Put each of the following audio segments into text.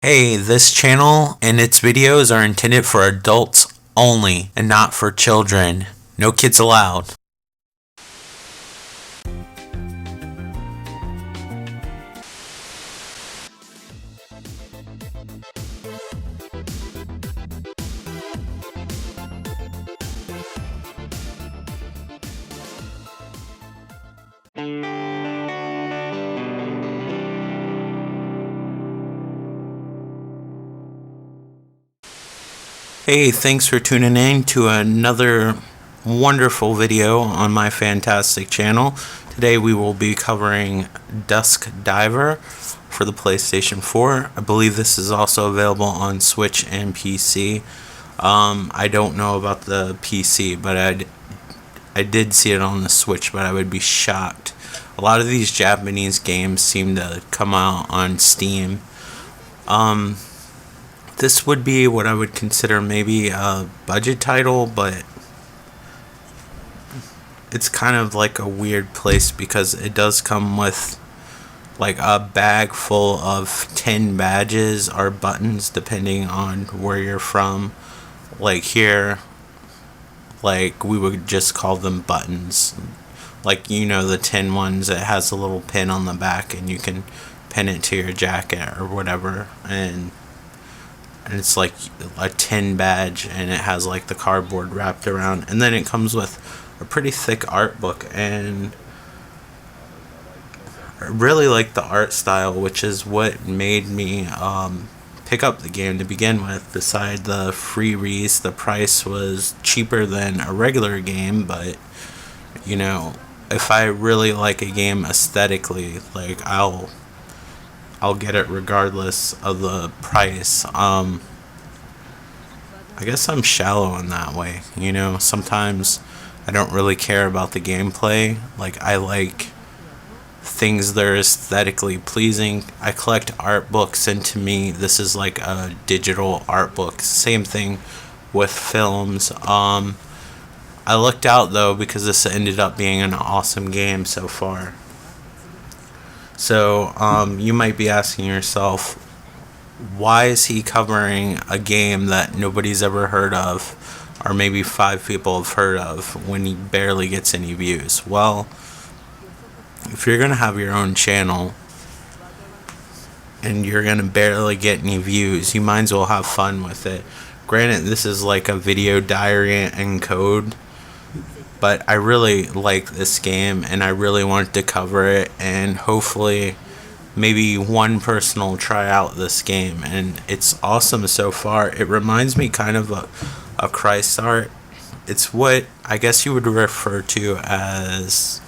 Hey, this channel and its videos are intended for adults only and not for children. No kids allowed. Hey, thanks for tuning in to another wonderful video on my fantastic channel. Today we will be covering Dusk for the PlayStation 4. I believe this is also available on Switch and PC. I don't know about the PC, but I did see it on the Switch, but I would be shocked. A lot of these Japanese games seem to come out on Steam. This would be what I would consider maybe a budget title, but it's kind of like a weird place because it does come with like a bag full of 10 badges or buttons depending on where you're from. Like here, like we would just call them buttons. Like, you know, the 10 ones, it has a little pin on the back and you can pin it to your jacket or whatever, and it's like a tin badge and it has like the cardboard wrapped around, and then it comes with a pretty thick art book, and I really like the art style, which is what made me pick up the game to begin with. Beside the free release, the price was cheaper than a regular game, but you know, if I really like a game aesthetically, like I'll get it regardless of the price. I guess I'm shallow in that way, you know. Sometimes I don't really care about the gameplay. Like, I like things that are aesthetically pleasing. I collect art books, and to me this is like a digital art book. Same thing with films. I looked out though because this ended up being an awesome game so far. So, you might be asking yourself, why is he covering a game that nobody's ever heard of, or maybe 5 people have heard of, when he barely gets any views? Well, if you're going to have your own channel, and you're going to barely get any views, you might as well have fun with it. Granted, this is like a video diary in code, but I really like this game and I really wanted to cover it, and hopefully maybe one person will try out this game, and it's awesome so far. It reminds me kind of a Christ art. It's what I guess you would refer to as,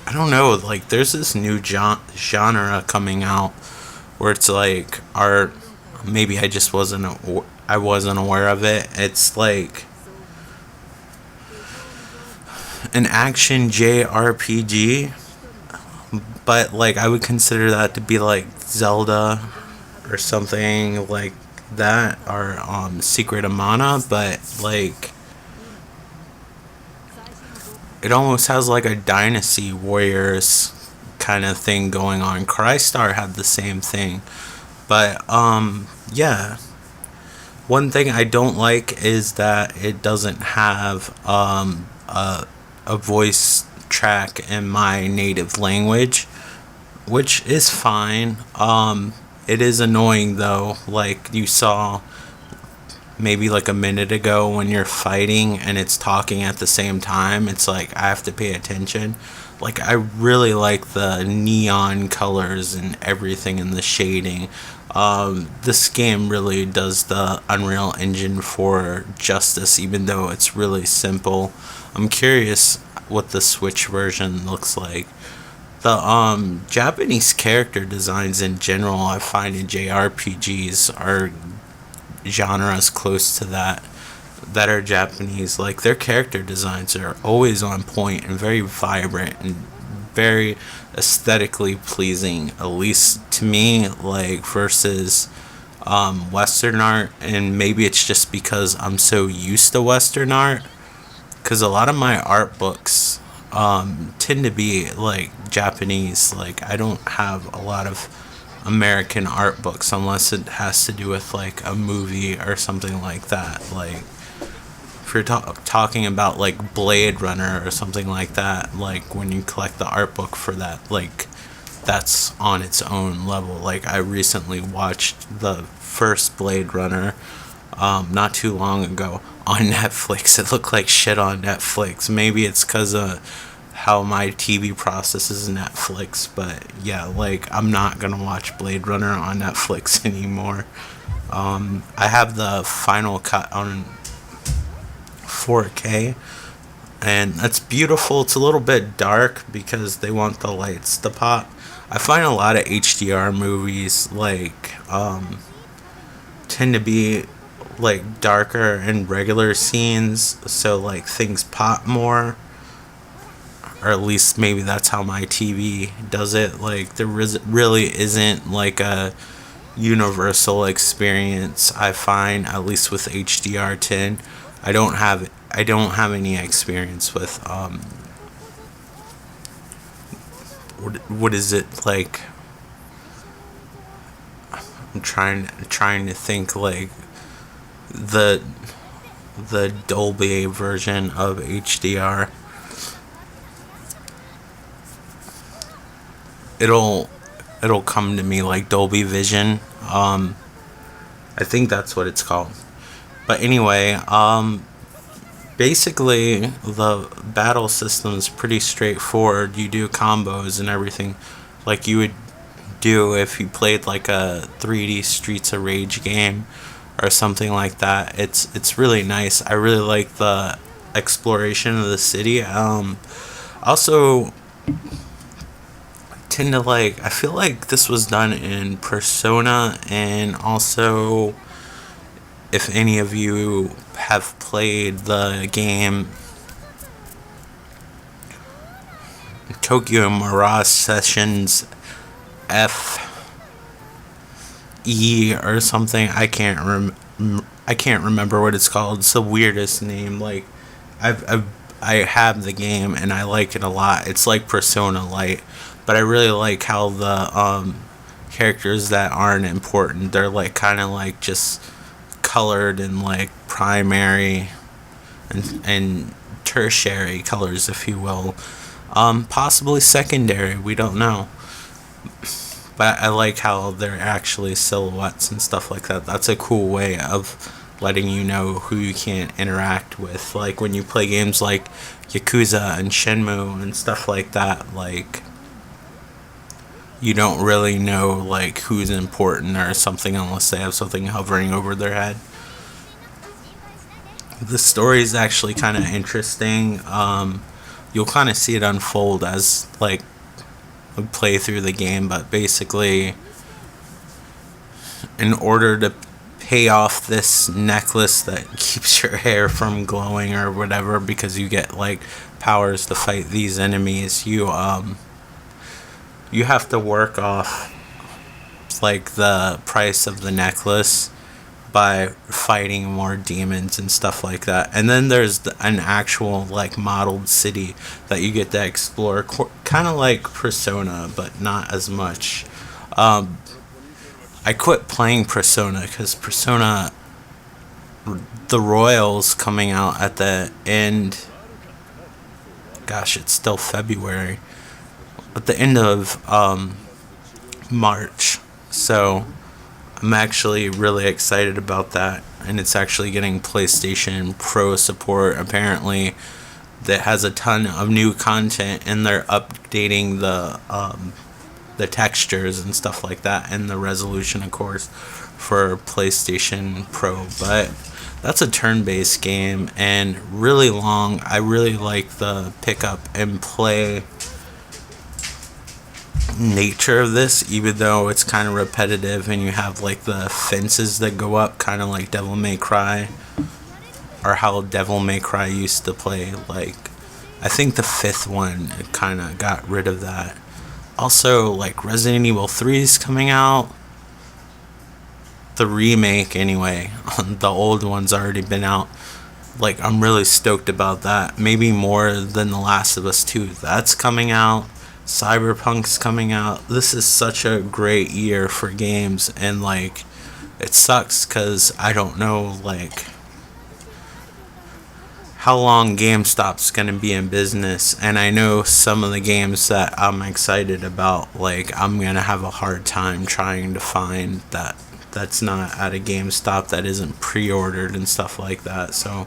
I don't know, like there's this new genre coming out where it's like art. Maybe I just wasn't aware of it. It's like an action JRPG, but like I would consider that to be like Zelda or something like that, or Secret of Mana, but like it almost has like a Dynasty Warriors kind of thing going on. Crystar had the same thing, but yeah. One thing I don't like is that it doesn't have a voice track in my native language, which is fine. It is annoying though, like you saw maybe like a minute ago when you're fighting and it's talking at the same time. It's like I have to pay attention. Like, I really like the neon colors and everything in the shading. This game really does the Unreal Engine 4 justice, even though it's really simple. I'm curious what the Switch version looks like. The Japanese character designs in general, I find in JRPGs are genres close to that are Japanese. Like, their character designs are always on point and very vibrant and very aesthetically pleasing, at least to me, like versus Western art. And maybe it's just because I'm so used to Western art, because a lot of my art books tend to be like Japanese. Like, I don't have a lot of American art books unless it has to do with like a movie or something like that. Like if you're talking about like Blade Runner or something like that, like when you collect the art book for that, like that's on its own level. Like I recently watched the first Blade Runner not too long ago on Netflix. It looked like shit on Netflix. Maybe it's because of how my TV processes Netflix, but yeah, like I'm not gonna watch Blade Runner on Netflix anymore. I have the final cut on 4K, and that's beautiful. It's a little bit dark because they want the lights to pop. I find a lot of HDR movies like tend to be like darker in regular scenes, so like things pop more, or at least maybe that's how my TV does it. Like there really isn't like a universal experience. I find, at least with HDR10, I don't have any experience with what is it like? I'm trying to think like the Dolby version of HDR. It'll come to me like Dolby Vision. I think that's what it's called. But anyway, basically the battle system is pretty straightforward. You do combos and everything like you would do if you played like a 3D Streets of Rage game or something like that. It's really nice. I really like the exploration of the city. Also tend to like, I feel like this was done in Persona, and also if any of you have played the game Tokyo Mirage Sessions FE or something, I can't remember what it's called. It's the weirdest name. Like I have the game and I like it a lot. It's like Persona Light, but I really like how the characters that aren't important, they're like kind of like just colored in like primary and tertiary colors, if you will. Possibly secondary, we don't know. But I like how they're actually silhouettes and stuff like that. That's a cool way of letting you know who you can't interact with. Like when you play games like Yakuza and Shenmue and stuff like that, like you don't really know like who's important or something unless they have something hovering over their head. The story is actually kind of interesting. You'll kind of see it unfold as like we play through the game, but basically in order to pay off this necklace that keeps your hair from glowing or whatever, because you get like powers to fight these enemies, you have to work off like the price of the necklace by fighting more demons and stuff like that. And then there's an actual like modeled city that you get to explore, kind of like Persona, but not as much. I quit playing Persona because Persona, the Royals coming out at the end, gosh, it's still February, at the end of March. So I'm actually really excited about that, and it's actually getting PlayStation Pro support apparently. That has a ton of new content, and they're updating the textures and stuff like that, and the resolution, of course, for PlayStation Pro. But that's a turn-based game and really long. I really like the pick up and play nature of this, even though it's kind of repetitive and you have like the fences that go up, kind of like Devil May Cry, or how Devil May Cry used to play. Like I think the fifth one kind of got rid of that. Also, like Resident Evil 3 is coming out, the remake anyway. The old one's already been out. Like I'm really stoked about that, maybe more than The Last of Us 2. That's coming out. Cyberpunk's coming out. This is such a great year for games, and like, it sucks because I don't know like how long GameStop's gonna be in business, and I know some of the games that I'm excited about, like I'm gonna have a hard time trying to find that's not at a GameStop that isn't pre-ordered and stuff like that. So,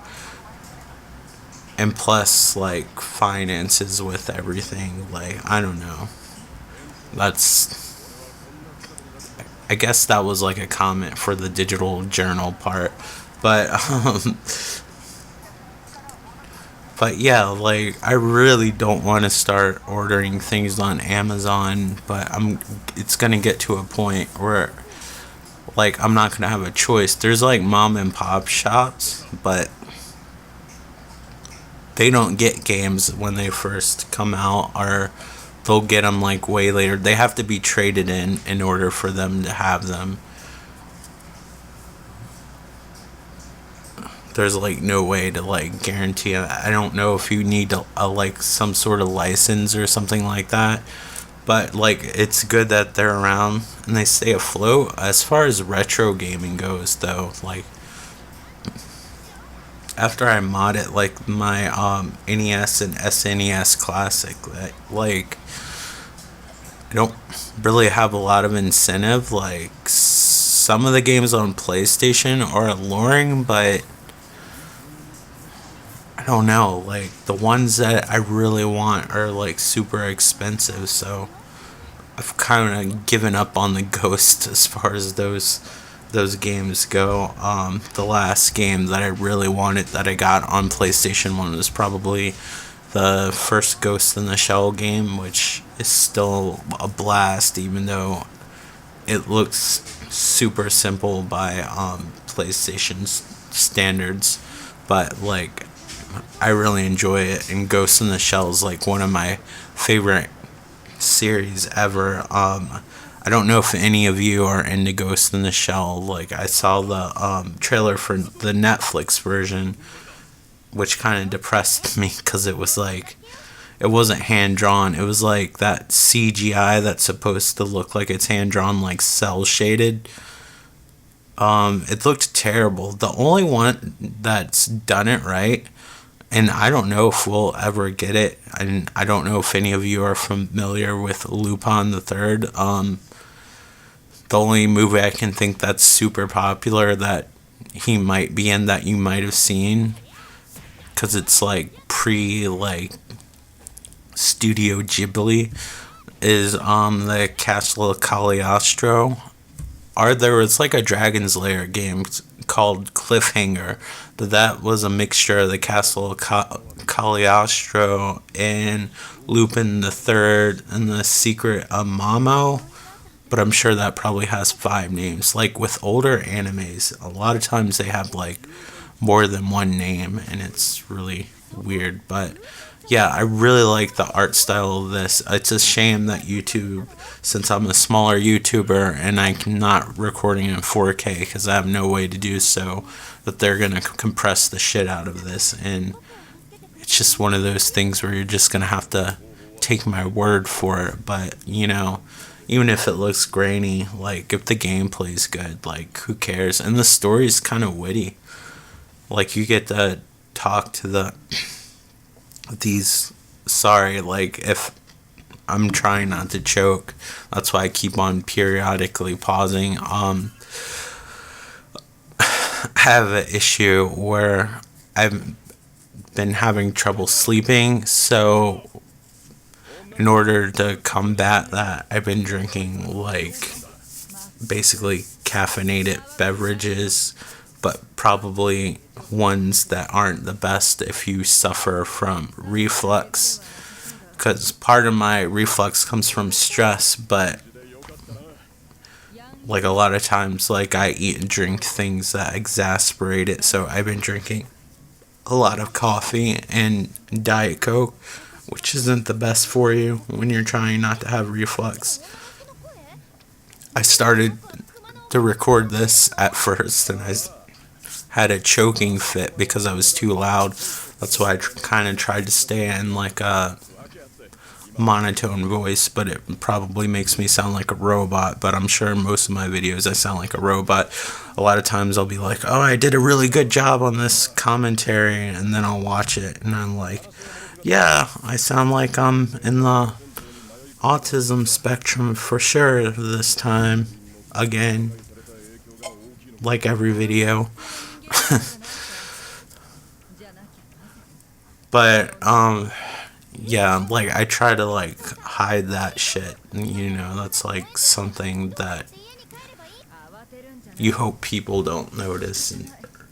and plus like finances with everything, like I don't know. That's I guess that was like a comment for the digital journal part, but but yeah, like I really don't want to start ordering things on Amazon, but it's going to get to a point where like I'm not going to have a choice. There's like mom and pop shops, but they don't get games when they first come out, or they'll get them like way later. They have to be traded in order for them to have them. There's like no way to like guarantee. I don't know if you need a like some sort of license or something like that, but like it's good that they're around and they stay afloat. As far as retro gaming goes, though, like after I mod it, like my NES and SNES Classic, like I don't really have a lot of incentive. Like some of the games on PlayStation are alluring, but I don't know. Like the ones that I really want are like super expensive, so I've kind of given up on the Ghost as far as those games go. The last game that I really wanted that I got on PlayStation 1 was probably the first Ghost in the Shell game, which is still a blast, even though it looks super simple by PlayStation standards. But like, I really enjoy it, and Ghost in the Shell is like one of my favorite series ever. I don't know if any of you are into Ghost in the Shell. Like I saw the trailer for the Netflix version, which kind of depressed me because it was like it wasn't hand drawn. It was like that CGI that's supposed to look like it's hand drawn, like cell shaded. It looked terrible. The only one that's done it right, and I don't know if we'll ever get it. I don't know if any of you are familiar with Lupin the Third. The only movie I can think that's super popular that he might be in that you might have seen, because it's like pre like Studio Ghibli, is the Castle of Cagliostro. There was like a Dragon's Lair game called Cliffhanger, but that was a mixture of the Castle of Cagliostro and Lupin the Third and the Secret of Mamo. But I'm sure that probably has 5 names. Like with older animes, a lot of times they have like more than one name, and it's really weird. But yeah, I really like the art style of this. It's a shame that YouTube, since I'm a smaller YouTuber and I'm not recording in 4K because I have no way to do so, that they're going to compress the shit out of this. And it's just one of those things where you're just going to have to take my word for it. But, you know, even if it looks grainy, like if the gameplay's good, like who cares? And the story's kind of witty. Like you get to talk to like if I'm trying not to choke, that's why I keep on periodically pausing. I have an issue where I've been having trouble sleeping, so in order to combat that, I've been drinking like basically caffeinated beverages, but probably ones that aren't the best if you suffer from reflux, because part of my reflux comes from stress. But like a lot of times, like I eat and drink things that exasperate it, so I've been drinking a lot of coffee and Diet Coke, which isn't the best for you when you're trying not to have reflux. I started to record this at first, and I had a choking fit because I was too loud. That's why I kind of tried to stay in like a monotone voice, but it probably makes me sound like a robot. But I'm sure in most of my videos I sound like a robot. A lot of times I'll be like, oh, I did a really good job on this commentary, and then I'll watch it and I'm like, yeah, I sound like I'm in the autism spectrum for sure this time. Again, like every video. But yeah, like I try to like hide that shit. You know, that's like something that you hope people don't notice,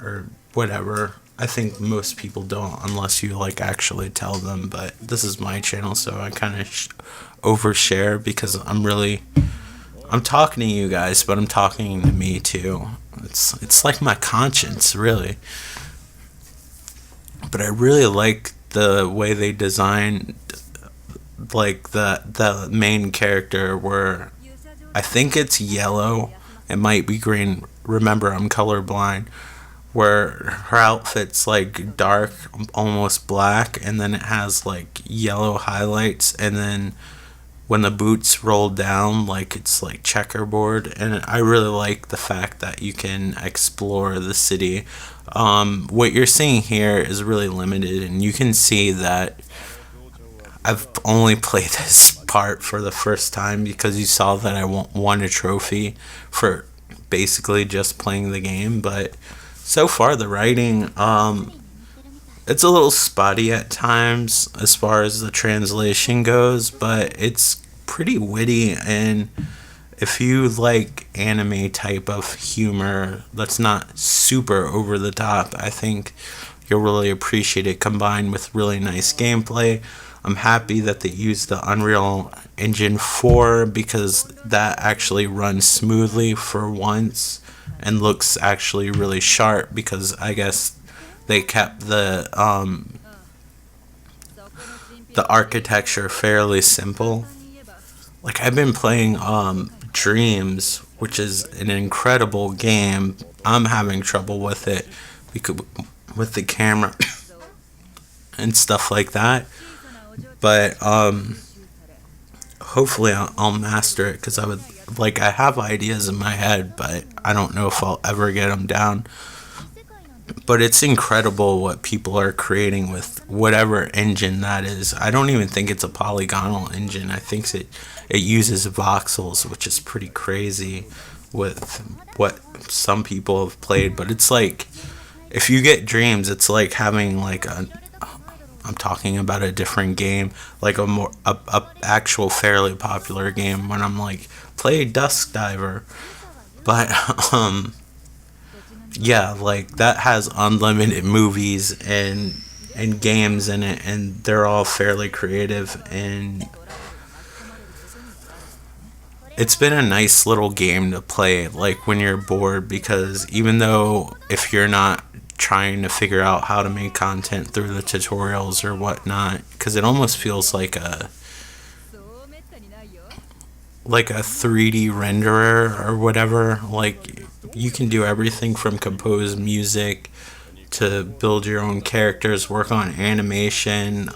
or whatever. I think most people don't unless you like actually tell them. But this is my channel, so I kind of overshare because I'm talking to you guys, but I'm talking to me too. It's like my conscience, really. But I really like the way they designed like the main character, where I think it's yellow, it might be green. Remember, I'm colorblind. Where her outfit's like dark, almost black, and then it has like yellow highlights, and then when the boots roll down, like it's like checkerboard. And I really like the fact that you can explore the city. What you're seeing here is really limited, and you can see that I've only played this part for the first time because you saw that I won a trophy for basically just playing the game. But so far the writing, it's a little spotty at times as far as the translation goes, but it's pretty witty. And if you like anime type of humor that's not super over the top, I think you'll really appreciate it, combined with really nice gameplay. I'm happy that they used the Unreal Engine 4 because that actually runs smoothly for once and looks actually really sharp, because I guess they kept the architecture fairly simple. Like I've been playing Dreams, which is an incredible game. I'm having trouble with it because with the camera and stuff like that. But hopefully I'll master it, because I have ideas in my head, but I don't know if I'll ever get them down. But it's incredible what people are creating with whatever engine that is. I don't even think it's a polygonal engine. I think it uses voxels, which is pretty crazy with what some people have played. But it's like, if you get Dreams, it's like having like I'm talking about a different game, like a actual fairly popular game, when I'm like, play Dusk Diver. But yeah, like that has unlimited movies and games in it, and they're all fairly creative, and it's been a nice little game to play like when you're bored, because even though if you're not trying to figure out how to make content through the tutorials or whatnot, because it almost feels like a 3D renderer or whatever. Like you can do everything from compose music to build your own characters, work on animation,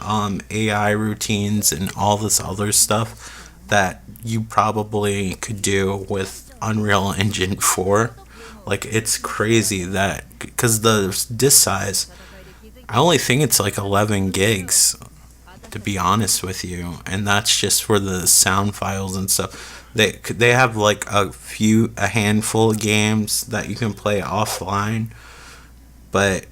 AI routines, and all this other stuff that you probably could do with Unreal Engine 4. Like it's crazy that, because the disk size, I only think it's like 11 gigs, to be honest with you, and that's just for the sound files and stuff. They have like a handful of games that you can play offline, but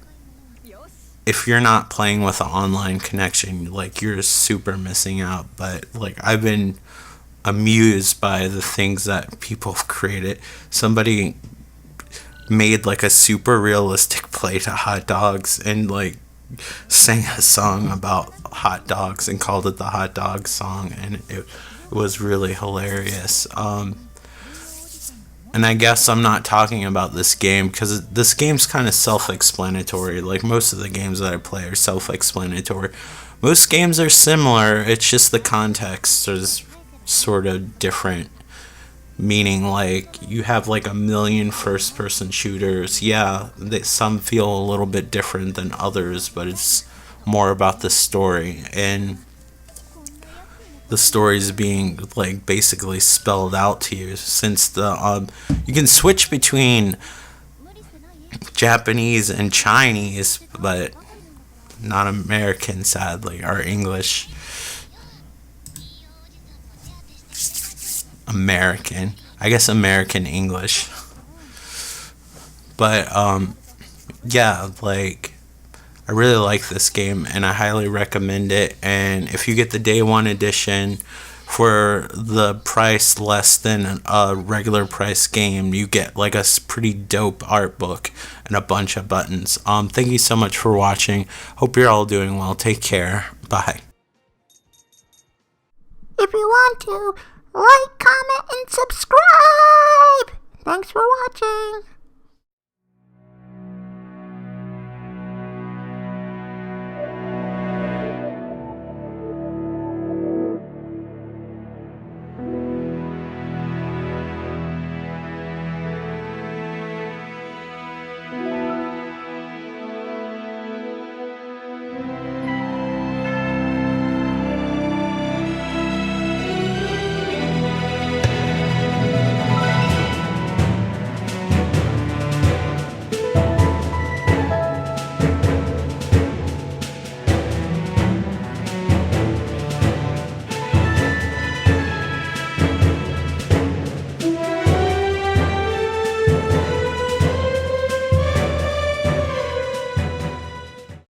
if you're not playing with an online connection, like you're super missing out. But like I've been amused by the things that people have created. Somebody made like a super realistic play to hot dogs and like sang a song about hot dogs and called it the hot dog song, and it was really hilarious. And I guess I'm not talking about this game because this game's kind of self-explanatory. Like most of the games that I play are self-explanatory. Most games are similar, it's just the context is sort of different. Meaning, like, you have like a million first-person shooters. Yeah, some feel a little bit different than others, but it's more about the story. And the stories being like basically spelled out to you, since the you can switch between Japanese and Chinese, but not American, sadly, or English. American, I guess American English. But yeah, like, I really like this game and I highly recommend it. And if you get the day one edition for the price less than a regular price game, you get like a pretty dope art book and a bunch of buttons. Thank you so much for watching. Hope you're all doing well. Take care. Bye. If you want to, like, comment, and subscribe. Thanks for watching.